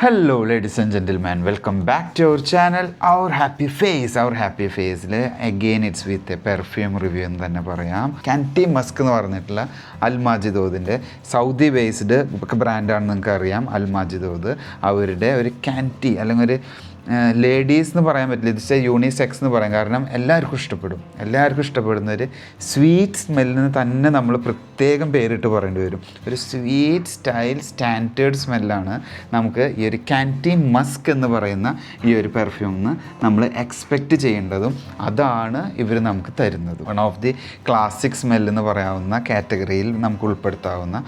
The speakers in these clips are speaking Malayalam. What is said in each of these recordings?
Hello ladies and gentlemen, welcome back to our channel, Our Happy Face. Again it's with a perfume review എന്ന് തന്നെ പറയാം. കാൻറ്റി മസ്ക് എന്ന് പറഞ്ഞിട്ടുള്ള അൽ മാജിദ് ഓദിൻ്റെ സൗദി ബേസ്ഡ് ബ്രാൻഡാണെന്ന് നിങ്ങൾക്ക് അറിയാം. അൽ മാജിദ് ഓദ് അവരുടെ ഒരു കാൻറ്റി അല്ലെങ്കിൽ ഒരു ലേഡീസ് എന്ന് പറയാൻ പറ്റില്ല, ഇത് യൂണിസെക്സ് എന്ന് പറയാം. കാരണം എല്ലാവർക്കും ഇഷ്ടപ്പെടുന്ന ഒരു സ്വീറ്റ് സ്മെല്ലിന് തന്നെ നമ്മൾ പ്രത്യേകം പേരിട്ട് പറയേണ്ടി വരും. ഒരു സ്വീറ്റ് സ്റ്റൈൽ സ്റ്റാൻഡേർഡ് സ്മെല്ലാണ് നമുക്ക് ഈ ഒരു കാൻറ്റി മസ്ക് എന്ന് പറയുന്ന ഈ ഒരു പെർഫ്യൂമിന് നമ്മൾ എക്സ്പെക്റ്റ് ചെയ്യേണ്ടതും അതാണ് ഇവർ നമുക്ക് തരുന്നത്. വൺ ഓഫ് ദി ക്ലാസിക് സ്മെല്ലെന്ന് പറയാവുന്ന കാറ്റഗറിയിൽ നമുക്ക് ഉൾപ്പെടുത്താവുന്ന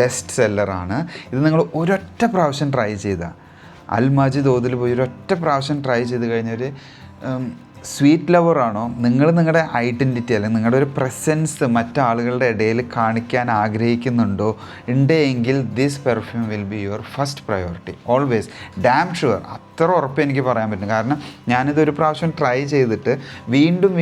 ബെസ്റ്റ് സെല്ലറാണ് ഇത്. നിങ്ങൾ ഒരൊറ്റ പ്രാവശ്യം ട്രൈ ചെയ്താൽ അൽ മാജിദ് ഓദിൽ പോയി ഒരൊറ്റ പ്രാവശ്യം ട്രൈ ചെയ്ത് കഴിഞ്ഞൊരു സ്വീറ്റ് ലവറാണോ, നിങ്ങളുടെ ഐഡൻറ്റിറ്റി അല്ലെങ്കിൽ നിങ്ങളുടെ ഒരു പ്രസൻസ് മറ്റാളുകളുടെ ഇടയിൽ കാണിക്കാൻ ആഗ്രഹിക്കുന്നുണ്ടോ ഉണ്ടെങ്കിൽ this perfume will be your first priority always. Dam sure, അത്ര ഉറപ്പ് എനിക്ക് പറയാൻ പറ്റും. കാരണം ഞാനിതൊരു പ്രാവശ്യം ട്രൈ ചെയ്തിട്ട് വീണ്ടും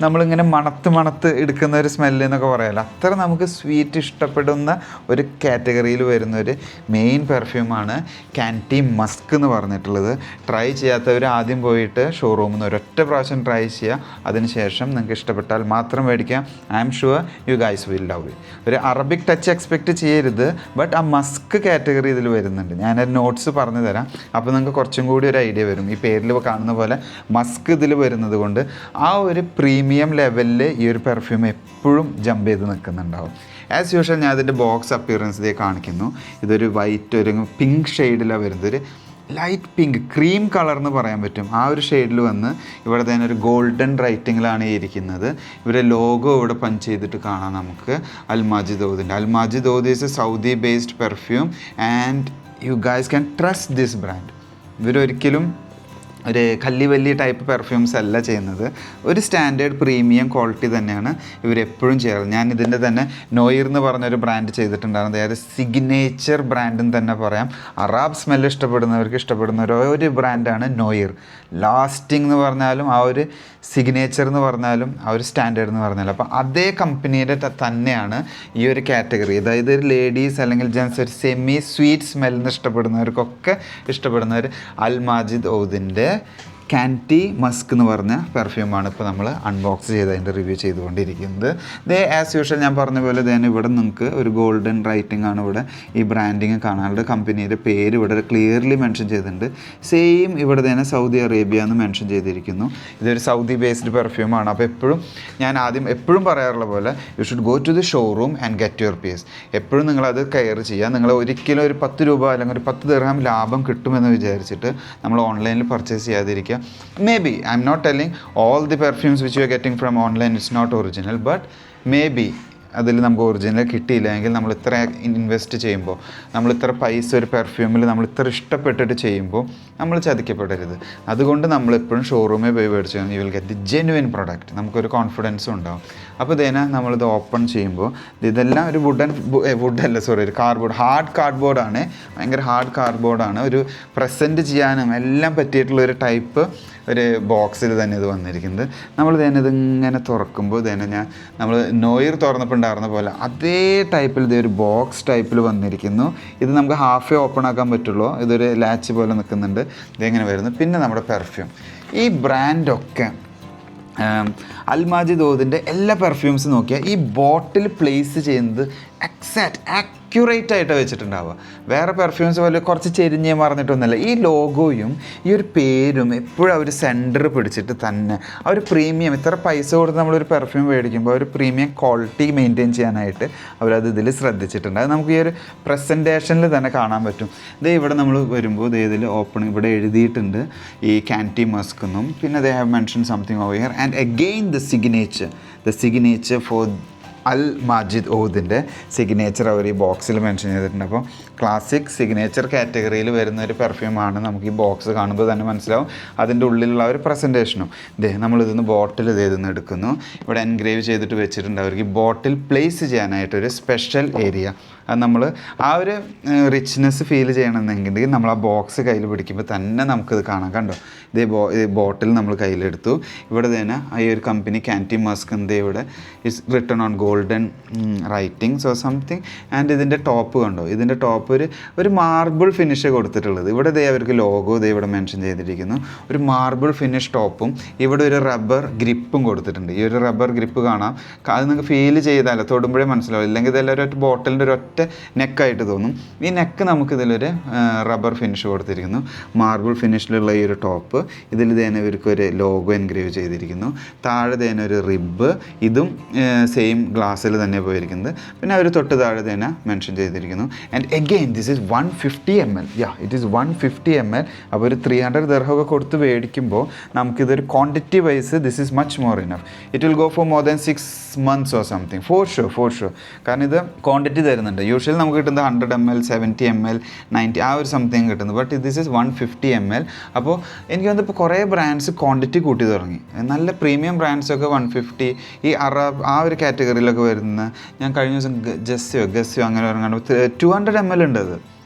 നമ്മളിങ്ങനെ മണത്ത് എടുക്കുന്ന ഒരു സ്മെല്ല് എന്നൊക്കെ പറയാമല്ലോ, അത്ര നമുക്ക് സ്വീറ്റ് ഇഷ്ടപ്പെടുന്ന ഒരു കാറ്റഗറിയിൽ വരുന്ന ഒരു മെയിൻ പെർഫ്യൂമാണ് കാൻറ്റി മസ്ക് എന്ന് പറഞ്ഞിട്ടുള്ളത്. ട്രൈ ചെയ്യാത്തവർ ആദ്യം പോയിട്ട് ഷോറൂമിൽ നിന്ന് ഒരൊറ്റ പ്രാവശ്യം ട്രൈ ചെയ്യുക. അതിനുശേഷം നിങ്ങൾക്ക് ഇഷ്ടപ്പെട്ടാൽ മാത്രം മേടിക്കാം. I am sure you guys will love it. ഒരു അറബിക് ടച്ച് എക്സ്പെക്റ്റ് ചെയ്യരുത്, ബട്ട് ആ മസ്ക് കാറ്റഗറി ഇതിൽ വരുന്നുണ്ട്. ഞാൻ നോട്ട്സ് പറഞ്ഞു തരാം, അപ്പോൾ നിങ്ങൾക്ക് കുറച്ചും കൂടി ഒരു ഐഡിയ വരും. ഈ പേരിൽ കാണുന്ന പോലെ മസ്ക് ഇതിൽ വരുന്നത് കൊണ്ട് ആ ഒരു പ്രീമിയം ലെവലിൽ ഈ ഒരു പെർഫ്യൂം എപ്പോഴും ജമ്പ് ചെയ്ത് നിൽക്കുന്നുണ്ടാവും. ആസ് യൂഷ്വൽ ഞാൻ അതിൻ്റെ ബോക്സ് അപ്പിയറൻസ് ഇതേ കാണിക്കുന്നു. ഇതൊരു വൈറ്റ് ഒരു പിങ്ക് ഷെയ്ഡിലാണ് വരുന്നത്. ഒരു ലൈറ്റ് പിങ്ക് ക്രീം കളർ എന്ന് പറയാൻ പറ്റും. ആ ഒരു ഷെയ്ഡിൽ വന്ന് ഇവിടെ തന്നെ ഒരു ഗോൾഡൻ റൈറ്റിങ്ങിലാണ് ഇരിക്കുന്നത്. ഇവരുടെ ലോഗോ ഇവിടെ പഞ്ച് ചെയ്തിട്ട് കാണാം നമുക്ക്. അൽ മാജിദ് ഓദിൻ്റെ. Al Majid Oud is a Saudi based perfume and you guys can trust this brand. ഇവരൊരിക്കലും ഒരു കല്ലിവല്ലി ടൈപ്പ് പെർഫ്യൂംസ് അല്ല ചെയ്യുന്നത്. ഒരു സ്റ്റാൻഡേർഡ് പ്രീമിയം ക്വാളിറ്റി തന്നെയാണ് ഇവരെപ്പോഴും ചെയ്യാറ്. ഞാൻ ഇതിൻ്റെ തന്നെ നോയിർ എന്ന് പറഞ്ഞൊരു ബ്രാൻഡ് ചെയ്തിട്ടുണ്ടായിരുന്നു. അതായത് സിഗ്നേച്ചർ ബ്രാൻഡെന്ന് തന്നെ പറയാം. അറാബ് സ്മെല്ല് ഇഷ്ടപ്പെടുന്നവർക്ക് ഇഷ്ടപ്പെടുന്ന ഒരു ബ്രാൻഡാണ് നോയിർ. ലാസ്റ്റിംഗ് എന്ന് പറഞ്ഞാലും ആ ഒരു സിഗ്നേച്ചർ എന്ന് പറഞ്ഞാലും ആ ഒരു സ്റ്റാൻഡേർഡ് എന്ന് പറഞ്ഞാലും അപ്പോൾ അതേ കമ്പനിയുടെ തന്നെയാണ് ഈ ഒരു കാറ്റഗറി. അതായത് ഒരു ലേഡീസ് അല്ലെങ്കിൽ ജെൻസ് ഒരു സെമി സ്വീറ്റ് സ്മെല്ലിന് ഇഷ്ടപ്പെടുന്നവർക്കൊക്കെ ഇഷ്ടപ്പെടുന്നവർ അൽ മാജിദ് ഓദിൻ്റെ കാൻറ്റി മസ്ക് എന്ന് പറഞ്ഞ പെർഫ്യൂമാണ് ഇപ്പോൾ നമ്മൾ അൺബോക്സ് ചെയ്ത് അതിൻ്റെ റിവ്യൂ ചെയ്തുകൊണ്ടിരിക്കുന്നത്. ആസ് യൂഷ്വൽ ഞാൻ പറഞ്ഞ പോലെ തന്നെ ഇവിടെ നിങ്ങൾക്ക് ഒരു ഗോൾഡൻ റൈറ്റിംഗ് ആണ് ഇവിടെ ഈ ബ്രാൻഡിങ് കാണാനുള്ളത്. കമ്പനിയുടെ പേര് ഇവിടെ ക്ലിയർലി മെൻഷൻ ചെയ്തിട്ടുണ്ട്. സെയിം ഇവിടെ തന്നെ സൗദി അറേബ്യ എന്ന് മെൻഷൻ ചെയ്തിരിക്കുന്നു. ഇതൊരു സൗദി ബേസ്ഡ് പെർഫ്യൂമാണ്. അപ്പോൾ ഞാൻ എപ്പോഴും പറയാറുള്ള പോലെ you should go to the showroom and get your piece. എപ്പോഴും നിങ്ങളത് കെയർ ചെയ്യുക. നിങ്ങൾ ഒരിക്കലും ഒരു 10 രൂപ അല്ലെങ്കിൽ ഒരു 10 ദിർഹം ലാഭം കിട്ടുമെന്ന് വിചാരിച്ചിട്ട് നമ്മൾ ഓൺലൈനിൽ പർച്ചേസ് ചെയ്യാതിരിക്കുക. Maybe I'm not telling all the perfumes which you are getting from online it's not original, but maybe അതിൽ നമുക്ക് ഒറിജിനൽ കിട്ടിയില്ലെങ്കിൽ നമ്മൾ ഇത്ര ഇൻവെസ്റ്റ് ചെയ്യുമ്പോൾ, നമ്മൾ ഇത്ര പൈസ ഒരു പെർഫ്യൂമിൽ നമ്മൾ ഇത്ര ഇഷ്ടപ്പെട്ടിട്ട് ചെയ്യുമ്പോൾ നമ്മൾ ചതിക്കപ്പെടരുത്. അതുകൊണ്ട് നമ്മളെപ്പോഴും ഷോറൂമിൽ പോയി മേടിച്ചു you will get the genuine product. നമുക്കൊരു കോൺഫിഡൻസും ഉണ്ടാവും. അപ്പോൾ നമ്മളിത് ഓപ്പൺ ചെയ്യുമ്പോൾ ഇതെല്ലാം ഒരു ഒരു കാർഡ്ബോർഡ്, ഹാർഡ് കാർഡ്ബോർഡാണ്. ഭയങ്കര ഹാർഡ് കാർഡ്ബോർഡാണ്. ഒരു പ്രസൻറ്റ് ചെയ്യാനും എല്ലാം പറ്റിയിട്ടുള്ളൊരു ടൈപ്പ് ഒരു ബോക്സിൽ തന്നെ ഇത് വന്നിരിക്കുന്നത്. നമ്മൾ ഇതിങ്ങനെ തുറക്കുമ്പോൾ നമ്മൾ നോയിർ തുറന്നപ്പോൾ ഉണ്ടായിരുന്ന പോലെ അതേ ടൈപ്പിൽ ഇതൊരു ബോക്സ് ടൈപ്പിൽ വന്നിരിക്കുന്നു. ഇത് നമുക്ക് ഹാഫേ ഓപ്പൺ ആക്കാൻ പറ്റുള്ളൂ. ഇതൊരു ലാച്ച് പോലെ നിൽക്കുന്നുണ്ട്. ഇതെങ്ങനെ വരുന്നു. പിന്നെ നമ്മുടെ പെർഫ്യൂം, ഈ ബ്രാൻഡൊക്കെ അൽ മാജിദ് ഓദിൻ്റെ എല്ലാ പെർഫ്യൂംസും നോക്കിയാൽ ഈ ബോട്ടിൽ പ്ലേസ് ചെയ്യുന്നത് അക്യുറേറ്റ് ആയിട്ട് വെച്ചിട്ടുണ്ടാവുക. വേറെ പെർഫ്യൂംസ് പോലെ കുറച്ച് ചെരിഞ്ഞ് മറിഞ്ഞിട്ടൊന്നുമല്ല. ഈ ലോഗോയും ഈ ഒരു പേരും എപ്പോഴും അവർ സെൻറ്റർ പിടിച്ചിട്ട് തന്നെ ആ ഒരു പ്രീമിയം, ഇത്ര പൈസ കൊടുത്ത് നമ്മളൊരു പെർഫ്യൂം മേടിക്കുമ്പോൾ ഒരു പ്രീമിയം ക്വാളിറ്റി മെയിൻറ്റെയിൻ ചെയ്യാനായിട്ട് അവരത് ഇതിൽ ശ്രദ്ധിച്ചിട്ടുണ്ട്. അത് നമുക്ക് ഈ ഒരു പ്രസൻറ്റേഷനിൽ തന്നെ കാണാൻ പറ്റും. ഇവിടെ നമ്മൾ വരുമ്പോൾ ഇതിൽ ഓപ്പണിംഗ് ഇവിടെ എഴുതിയിട്ടുണ്ട് ഈ കാൻറ്റി മസ്ക് എന്നും. പിന്നെ they have mention something over here and again the signature for Al Majid ഓദിൻ്റെ സിഗ്നേച്ചർ അവർ ഈ ബോക്സിൽ മെൻഷൻ ചെയ്തിട്ടുണ്ട്. അപ്പോൾ ക്ലാസിക് സിഗ്നേച്ചർ കാറ്റഗറിയിൽ വരുന്ന ഒരു പെർഫ്യൂമാണ്. നമുക്ക് ഈ ബോക്സ് കാണുമ്പോൾ തന്നെ മനസ്സിലാവും അതിൻ്റെ ഉള്ളിലുള്ള ഒരു പ്രസൻറ്റേഷനും. നമ്മളിതൊന്ന് ബോട്ടിൽ ഇതൊന്ന് എടുക്കുന്നു. ഇവിടെ എൻഗ്രേവ് ചെയ്തിട്ട് വെച്ചിട്ടുണ്ട് അവർക്ക് ഈ ബോട്ടിൽ പ്ലേസ് ചെയ്യാനായിട്ടൊരു സ്പെഷ്യൽ ഏരിയ. അത് നമ്മൾ ആ ഒരു റിച്ച്നെസ് ഫീൽ ചെയ്യണമെന്നുണ്ടെങ്കിൽ നമ്മൾ ആ ബോക്സ് കയ്യിൽ പിടിക്കുമ്പോൾ തന്നെ നമുക്കത് കാണാം. കണ്ടോ, ഇതേ ബോട്ടിൽ നമ്മൾ കയ്യിലെടുത്തു. ഇവിടെ തന്നെ ഈ ഒരു കമ്പനി കാൻറ്റി മസ്ക് എന്തേ ഇവിടെ is written on golden writing so something. And ഇതിൻ്റെ ടോപ്പ് കണ്ടോ, ഇതിൻ്റെ ടോപ്പ് ഒരു മാർബിൾ ഫിനിഷ് കൊടുത്തിട്ടുള്ളത്. ഇവിടെ ദേ അവർക്ക് ലോഗോ ദേ ഇവിടെ മെൻഷൻ ചെയ്തിരിക്കുന്നു. ഒരു മാർബിൾ ഫിനിഷ് ടോപ്പും ഇവിടെ ഒരു റബ്ബർ ഗ്രിപ്പും കൊടുത്തിട്ടുണ്ട്. ഈ ഒരു റബ്ബർ ഗ്രിപ്പ് കാണാം, അത് നിങ്ങൾക്ക് ഫീൽ ചെയ്താലോ തൊടുമ്പോഴേ മനസ്സിലാവും. ഇല്ലെങ്കിൽ ഇതെല്ലാം ഒരു ബോട്ടിലിൻ്റെ ഒരൊറ്റ നെക്കായിട്ട് തോന്നും. ഈ നെക്ക് നമുക്കിതിലൊരു റബ്ബർ ഫിനിഷ് കൊടുത്തിരിക്കുന്നു. മാർബിൾ ഫിനിഷിലുള്ള ഈ ഒരു ടോപ്പ്, ഇതിൽ തന്നെ ഇവർക്കൊരു ലോഗോ എൻഗ്രേവ് ചെയ്തിരിക്കുന്നു. താഴെ തന്നെ ഒരു റിബ്, ഇതും സെയിം ഗ്ലാസ്സിൽ തന്നെ പോയിരിക്കുന്നത്. പിന്നെ അവർ തൊട്ട് താഴെ തന്നെ മെൻഷൻ ചെയ്തിരിക്കുന്നു. And again this is 150 ml. It is 150 ml. അപ്പോൾ ഒരു 300 ദിർഹമൊക്കെ കൊടുത്ത് മേടിക്കുമ്പോൾ നമുക്കിതൊരു quantity wise this is much more enough. It will go for more than 6 months or something for sure. കാരണം ഇത് ക്വാണ്ടിറ്റി തരുന്നുണ്ട്. യൂഷ്വലി നമുക്ക് കിട്ടുന്നത് 100 ml, 70 ml, 90 ആ ഒരു സംതിങ് കിട്ടുന്നത്. But this is 150 ml. അപ്പോൾ എനിക്ക് തോന്നുന്നു ഇപ്പോൾ കുറേ ബ്രാൻഡ്സ് ക്വാണ്ടിറ്റി കൂട്ടി തുടങ്ങി. നല്ല പ്രീമിയം ബ്രാൻഡ്സൊക്കെ 150, ഈ അറബ് ആ ഒരു കാറ്റഗറിയിലൊക്കെ വരുന്ന, ഞാൻ കഴിഞ്ഞ ദിവസം ഗസ്യോ അങ്ങനെ പറയുന്നത് 200 ml ഉണ്ട്. അത്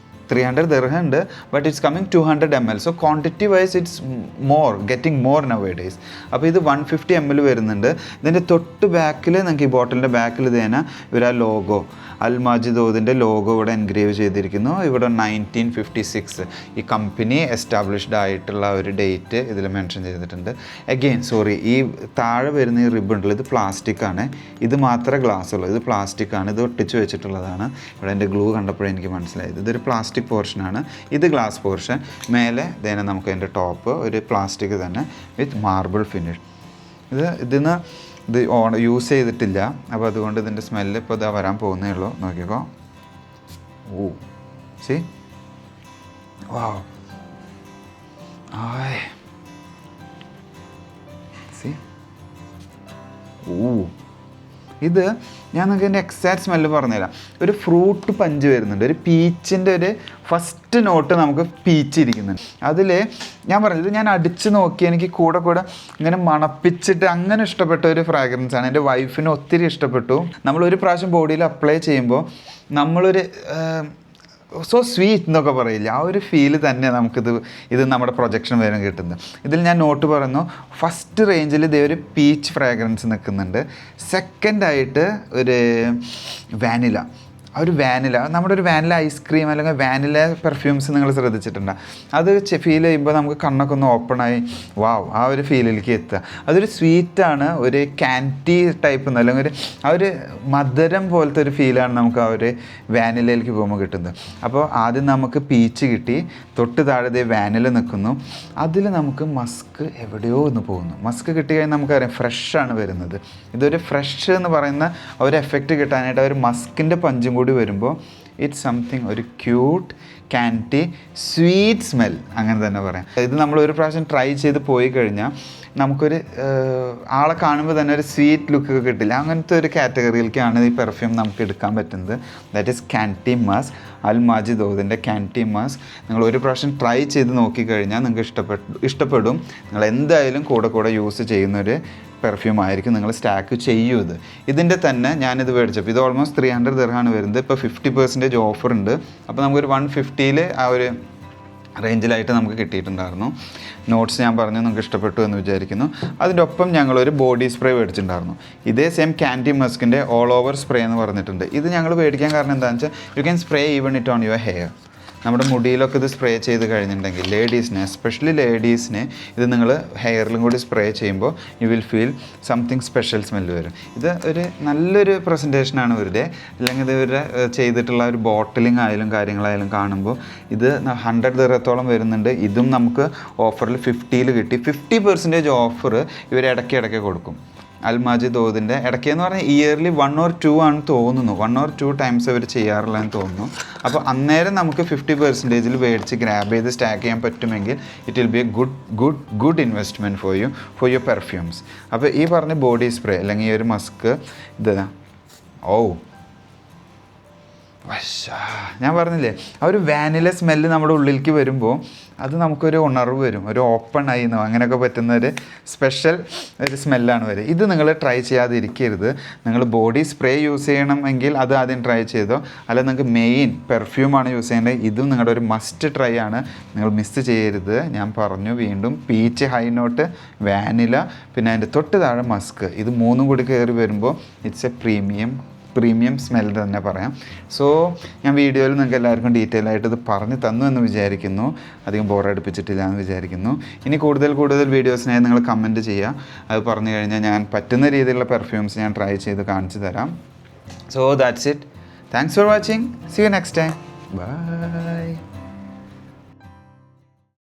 300 dirham ഉണ്ട്, but it's coming 200 ml. So quantity wise it's getting more now A days. അപ്പോൾ ഇത് 150 ml വരുന്നുണ്ട്. ഇതിൻ്റെ തൊട്ട് ബാക്കിൽ നിങ്ങൾക്ക് ഈ ബോട്ടിലിൻ്റെ ബാക്കിൽ തന്നെ ഇവർ ആ ലോഗോ അൽ മാജിദ് ലോഗോ ഇവിടെ എൻഗ്രേവ് ചെയ്തിരിക്കുന്നു. ഇവിടെ 1956 ഈ കമ്പനി എസ്റ്റാബ്ലിഷ്ഡ് ആയിട്ടുള്ള ഒരു ഡേറ്റ് ഇതിൽ മെൻഷൻ ചെയ്തിട്ടുണ്ട്. അഗെയിൻ സോറി, ഈ താഴെ വരുന്ന ഈ റിബൺ ഉണ്ടല്ലോ, ഇത് പ്ലാസ്റ്റിക് ആണ്. ഇത് മാത്രമേ ഗ്ലാസ് ഉള്ളൂ, ഇത് പ്ലാസ്റ്റിക് ആണ്. ഇത് ഒട്ടിച്ച് വെച്ചിട്ടുള്ളതാണ്. ഇവിടെ എൻ്റെ ഗ്ലൂ കണ്ടപ്പോഴേ എനിക്ക് മനസ്സിലായത് ഇതൊരു പ്ലാസ്റ്റിക് പോർഷനാണ്. ഇത് ഗ്ലാസ് പോർഷൻ. മേലെ തന്നെ നമുക്ക് അതിൻ്റെ ടോപ്പ് ഒരു പ്ലാസ്റ്റിക് തന്നെ വിത്ത് മാർബിൾ ഫിനിഷ്. ഇതിന് യൂസ് ചെയ്തിട്ടില്ല. അപ്പോൾ അതുകൊണ്ട് ഇതിൻ്റെ സ്മെല്ല് ഇപ്പോൾ ഇതാ വരാൻ പോകുന്നേ ഉള്ളൂ. നോക്കിക്കോ. ഓ സി, വാവ്, ആയ് സി, ഓ. ഇത് ഞാൻ നിങ്ങൾക്ക് എൻ്റെ എക്സാക്ട് സ്മെല്ല് പറഞ്ഞുതരാം. ഒരു ഫ്രൂട്ട് പഞ്ച് വരുന്നുണ്ട്, ഒരു പീച്ചിൻ്റെ ഒരു ഫസ്റ്റ് നോട്ട് നമുക്ക് പീച്ച് ഇരിക്കുന്നുണ്ട് അതിൽ. ഞാൻ പറഞ്ഞത് ഞാൻ അടിച്ച് നോക്കി, എനിക്ക് കൂടെ ഇങ്ങനെ മണപ്പിച്ചിട്ട് അങ്ങനെ ഇഷ്ടപ്പെട്ട ഒരു ഫ്രാഗ്രൻസ് ആണ്. എൻ്റെ വൈഫിന് ഒത്തിരി ഇഷ്ടപ്പെട്ടു. നമ്മളൊരു പ്രാവശ്യം ബോഡിയിൽ അപ്ലൈ ചെയ്യുമ്പോൾ നമ്മളൊരു സോ സ്വീറ്റ് എന്നൊക്കെ പറയില്ല, ആ ഒരു ഫീല് തന്നെ ഇത് നമ്മുടെ പ്രൊജക്ഷൻ വരെ കിട്ടുന്നത്. ഇതിൽ ഞാൻ നോട്ട് പറയുന്നു, ഫസ്റ്റ് റേഞ്ചിൽ ഇതേ ഒരു പീച്ച് ഫ്രാഗ്രൻസ് നിൽക്കുന്നുണ്ട്. സെക്കൻഡായിട്ട് ഒരു വാനില, ആ ഒരു വാനില, നമ്മുടെ ഒരു വാനില ഐസ്ക്രീം അല്ലെങ്കിൽ വാനില പെർഫ്യൂംസ് നിങ്ങൾ ശ്രദ്ധിച്ചിട്ടുണ്ടോ? അത് ഫീൽ ചെയ്യുമ്പോൾ നമുക്ക് കണ്ണൊക്കെ ഒന്ന് ഓപ്പണായി വാവ് ആ ഒരു ഫീലിലേക്ക് എത്തുക. അതൊരു സ്വീറ്റാണ്, ഒരു ക്യാൻറ്റി ടൈപ്പ് എന്ന്, അല്ലെങ്കിൽ ആ ഒരു മധുരം പോലത്തെ ഒരു ഫീലാണ് നമുക്ക് ആ ഒരു വാനിലയിലേക്ക് പോകുമ്പോൾ കിട്ടുന്നത്. അപ്പോൾ ആദ്യം നമുക്ക് പീച്ച് കിട്ടി, തൊട്ട് താഴെ വാനില നിൽക്കുന്നു, അതിൽ നമുക്ക് മസ്ക് എവിടെയോ ഒന്ന് പോകുന്നു. മസ്ക് കിട്ടിക്കഴിഞ്ഞാൽ നമുക്കറിയാം ഫ്രഷാണ് വരുന്നത്. ഇതൊരു ഫ്രഷ് എന്ന് പറയുന്ന ഒരു എഫക്റ്റ് കിട്ടാനായിട്ട് ഒരു മസ്കിൻ്റെ പഞ്ചും കൂടി വരുമ്പോൾ ഇറ്റ്സ് സംതിങ്, ഒരു ക്യൂട്ട് ക്യാൻറ്റി സ്വീറ്റ് സ്മെൽ അങ്ങനെ തന്നെ പറയാം. ഇത് നമ്മൾ ഒരു പ്രാവശ്യം ട്രൈ ചെയ്ത് പോയി കഴിഞ്ഞാൽ നമുക്കൊരു ആളെ കാണുമ്പോൾ തന്നെ ഒരു സ്വീറ്റ് ലുക്ക് കിട്ടില്ല. അങ്ങനത്തെ ഒരു കാറ്റഗറിയിലേക്കാണ് ഈ പെർഫ്യൂം നമുക്ക് എടുക്കാൻ പറ്റുന്നത്. That is Kanti Musk, Al Majid ഓദിൻ്റെ കാൻറ്റി മസ്ക്. നിങ്ങൾ ഒരു പ്രാവശ്യം ട്രൈ ചെയ്ത് നോക്കിക്കഴിഞ്ഞാൽ നിങ്ങൾക്ക് ഇഷ്ടപ്പെടും. നിങ്ങൾ എന്തായാലും കൂടെ യൂസ് ചെയ്യുന്നൊരു പെർഫ്യൂം ആയിരിക്കും. നിങ്ങൾ സ്റ്റാക്ക് ചെയ്യൂ. ഇതിൻ്റെ തന്നെ ഞാനിത് മേടിച്ചപ്പോൾ ഇത് ഓൾമോസ്റ്റ് 300 ദിർഹമാണ് വരുന്നത്. ഇപ്പോൾ 50% ഓഫർ ഉണ്ട്. അപ്പോൾ നമുക്കൊരു 150 ആ ഒരു റേഞ്ചിലായിട്ട് നമുക്ക് കിട്ടിയിട്ടുണ്ടായിരുന്നു. നോട്ട്സ് ഞാൻ പറഞ്ഞു, നിങ്ങൾക്ക് ഇഷ്ടപ്പെട്ടു എന്ന് വിചാരിക്കുന്നു. അതിൻ്റെ ഒപ്പം ഞങ്ങളൊരു ബോഡി സ്പ്രേ മേടിച്ചിട്ടുണ്ടായിരുന്നു. ഇതേ സെയിം കാൻറ്റി മസ്കിൻ്റെ ഓൾ ഓവർ സ്പ്രേ എന്ന് പറഞ്ഞിട്ടുണ്ട്. ഇത് ഞങ്ങൾ മേടിക്കാൻ കാരണം എന്താണെന്ന് വെച്ചാൽ you can spray even it on your hair. നമ്മുടെ മുടിയിലൊക്കെ ഇത് സ്പ്രേ ചെയ്ത് കഴിഞ്ഞിട്ടുണ്ടെങ്കിൽ ലേഡീസിനെ, എസ്പെഷ്യലി ലേഡീസിനെ ഇത് നിങ്ങൾ ഹെയറിലും കൂടി സ്പ്രേ ചെയ്യുമ്പോൾ you will feel something special smell വരും. ഇത് ഒരു നല്ലൊരു പ്രസൻറ്റേഷനാണ് ഇവരുടെ. അല്ലെങ്കിൽ ഇത് ഇവരുടെ ചെയ്തിട്ടുള്ള ഒരു ബോട്ടിലിംഗ് ആയാലും കാര്യങ്ങളായാലും കാണുമ്പോൾ ഇത് 100 ദിർഹത്തോളം വരുന്നുണ്ട്. ഇതും നമുക്ക് ഓഫറിൽ 50 കിട്ടി. 50% ഓഫർ ഇവർ ഇടയ്ക്ക് കൊടുക്കും. അൽ മാജിദ് ഓദിൻ്റെ ഇടയ്ക്കെന്ന് പറഞ്ഞാൽ ഇയർലി 1 or 2 ആണ് തോന്നുന്നു. 1 or 2 times അവർ ചെയ്യാറില്ലെന്ന് തോന്നുന്നു. അപ്പോൾ അന്നേരം നമുക്ക് 50% മേടിച്ച് ഗ്രാബ് ചെയ്ത് സ്റ്റാക്ക് ചെയ്യാൻ പറ്റുമെങ്കിൽ it will be A good investment for your perfumes. അപ്പോൾ ഈ പറഞ്ഞ ബോഡി സ്പ്രേ അല്ലെങ്കിൽ ഈ ഒരു മസ്ക് ഇത് ഞാൻ പറഞ്ഞില്ലേ ആ ഒരു വാനില സ്മെല്ല് നമ്മുടെ ഉള്ളിലേക്ക് വരുമ്പോൾ അത് നമുക്കൊരു ഉണർവ് വരും, ഒരു ഓപ്പൺ ആയിന്നോ അങ്ങനെയൊക്കെ പറ്റുന്ന ഒരു സ്പെഷ്യൽ ഒരു സ്മെല്ലാണ് വരിക. ഇത് നിങ്ങൾ ട്രൈ ചെയ്യാതിരിക്കരുത്. നിങ്ങൾ ബോഡി സ്പ്രേ യൂസ് ചെയ്യണമെങ്കിൽ അത് ആദ്യം ട്രൈ ചെയ്തോ, അല്ല നിങ്ങൾക്ക് മെയിൻ പെർഫ്യൂമാണ് യൂസ് ചെയ്യേണ്ടത്, ഇതും നിങ്ങളുടെ ഒരു മസ്റ്റ് ട്രൈ ആണ്, നിങ്ങൾ മിസ് ചെയ്യരുത്. ഞാൻ പറഞ്ഞു വീണ്ടും, പീച്ച്, ഹൈ നോട്ട്, വാനില, പിന്നെ അതിൻ്റെ തൊട്ട് താഴെ മസ്ക്, ഇത് മൂന്നും കൂടി കയറി വരുമ്പോൾ ഇറ്റ്സ് എ പ്രീമിയം സ്മെല്ല് തന്നെ പറയാം. സോ ഞാൻ വീഡിയോയിൽ നിങ്ങൾക്ക് എല്ലാവർക്കും ഡീറ്റെയിൽ ആയിട്ട് ഇത് പറഞ്ഞു തന്നു എന്ന് വിചാരിക്കുന്നു. അധികം ബോറടിപ്പിച്ചിട്ടില്ല എന്ന് വിചാരിക്കുന്നു. ഇനി കൂടുതൽ വീഡിയോസിനായി നിങ്ങൾ കമൻറ്റ് ചെയ്യുക. അത് പറഞ്ഞു കഴിഞ്ഞാൽ ഞാൻ പറ്റുന്ന രീതിയിലുള്ള പെർഫ്യൂംസ് ഞാൻ ട്രൈ ചെയ്ത് കാണിച്ചു തരാം. So that's it. Thanks for watching. See you next time. By.